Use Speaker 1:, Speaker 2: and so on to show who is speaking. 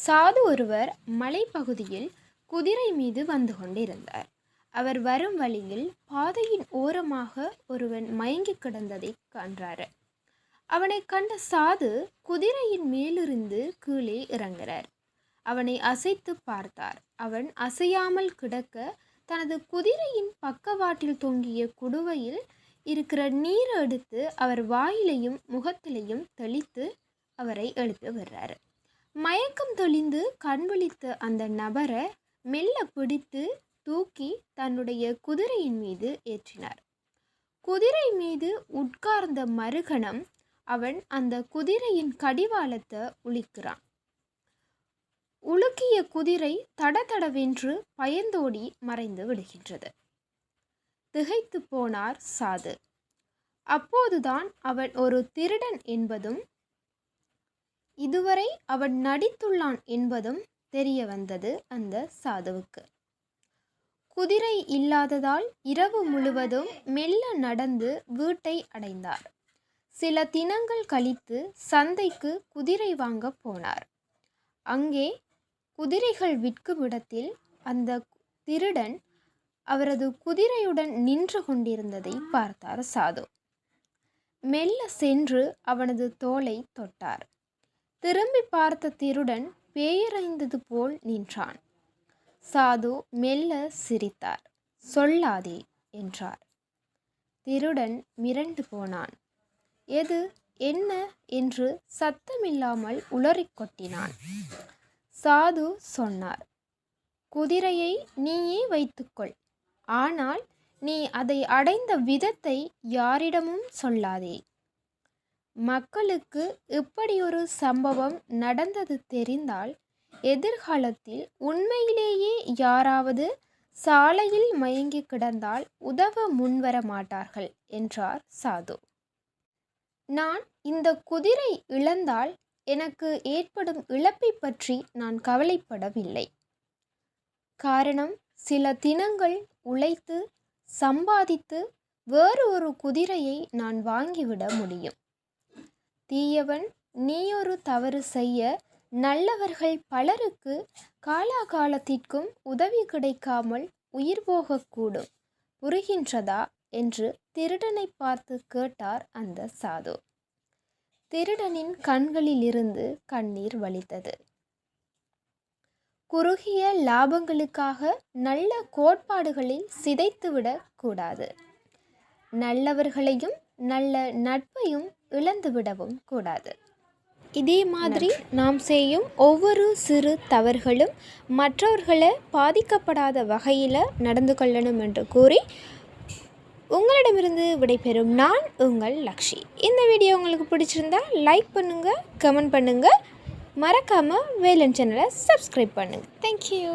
Speaker 1: சாது ஒருவர் மலைப்பகுதியில் குதிரை மீது வந்து கொண்டிருந்தார். அவர் வரும் வழியில் பாதையின் ஓரமாக ஒருவன் மயங்கி கிடந்ததை காண்றார். அவனை கண்ட சாது குதிரையின் மேலிருந்து கீழே இறங்குறார். அவனை அசைத்து பார்த்தார். அவன் அசையாமல் கிடக்க தனது குதிரையின் பக்கவாட்டில் தொங்கிய குடுவையில் இருக்கிற நீரை எடுத்து அவர் வாயிலையும் முகத்திலையும் தெளித்து அவரை எழுப்பி விடுறாரு. மயக்கம் தெளிந்து கண் விழித்த அந்த நபரை மெல்ல பிடித்து தூக்கி தன்னுடைய குதிரையின் மீது ஏற்றினார். குதிரை மீது உட்கார்ந்த மறுகணம் அவன் அந்த குதிரையின் கடிவாளத்தை உலுக்கிறான். உலுக்கிய குதிரை தடதடவென்று பயந்தோடி மறைந்து விடுகின்றது. திகைத்து போனார் சாது. அப்போதுதான் அவன் ஒரு திருடன் என்பதும் இதுவரை அவன் நடித்துள்ளான் என்பதும் தெரிய வந்தது அந்த சாதுவுக்கு. குதிரை இல்லாததால் இரவு முழுவதும் மெல்ல நடந்து வீட்டை அடைந்தார். சில தினங்கள் கழித்து சந்தைக்கு குதிரை வாங்க போனார். அங்கே குதிரைகள் விற்கும் இடத்தில் அந்த திருடன் அவரது குதிரையுடன் நின்று கொண்டிருந்ததை பார்த்தார் சாது. மெல்ல சென்று அவனது தோலை தொட்டார். திரும்பி பார்த்த திருடன் பேயறைந்தது போல் நின்றான். சாது மெல்ல சிரித்தார். சொல்லாதே என்றார். திருடன் மிரண்டு போனான். எது என்ன என்று சத்தமில்லாமல் உளறிக் கொட்டினான். சாது சொன்னார், குதிரையை நீயே வைத்துக்கொள், ஆனால் நீ அதை அடைந்த விதத்தை யாரிடமும் சொல்லாதே. மக்களுக்கு இப்படியொரு சம்பவம் நடந்தது தெரிந்தால் எதிர்காலத்தில் உண்மையிலேயே யாராவது சாலையில் மயங்கி கிடந்தால் உதவ முன்வர மாட்டார்கள் என்றார் சாது. நான் இந்த குதிரை இழந்தால் எனக்கு ஏற்படும் இழப்பை பற்றி நான் கவலைப்படவில்லை. காரணம், சில தினங்கள் உழைத்து சம்பாதித்து வேறு ஒரு குதிரையை நான் வாங்கிவிட முடியும். தீயவன் நீயொரு தவறு செய்ய நல்லவர்கள் பலருக்கு காலாகாலத்திற்கும் உதவி கிடைக்காமல் உயிர் போகக்கூடும். புரிகின்றதா என்று திருடனை பார்த்து கேட்டார் அந்த சாது. திருடனின் கண்களிலிருந்து கண்ணீர் வழிந்தது. குறுகிய லாபங்களுக்காக நல்ல கோட்பாடுகளை சிதைத்துவிடக் கூடாது. நல்லவர்களையும் நல்ல நட்பையும் இழந்துவிடவும் கூடாது. இதே மாதிரி நாம் செய்யும் ஒவ்வொரு சிறு தவறுகளும் மற்றவர்களை பாதிக்கப்படாத வகையில் நடந்து கொள்ளணும் என்று கூறி உங்களிடமிருந்து விடைபெறும் நான் உங்கள் லக்ஷி. இந்த வீடியோ உங்களுக்கு பிடிச்சிருந்தா லைக் பண்ணுங்கள், கமெண்ட் பண்ணுங்கள், மறக்காமல் வேலன் சேனலை சப்ஸ்கிரைப் பண்ணுங்கள். தேங்க்யூ.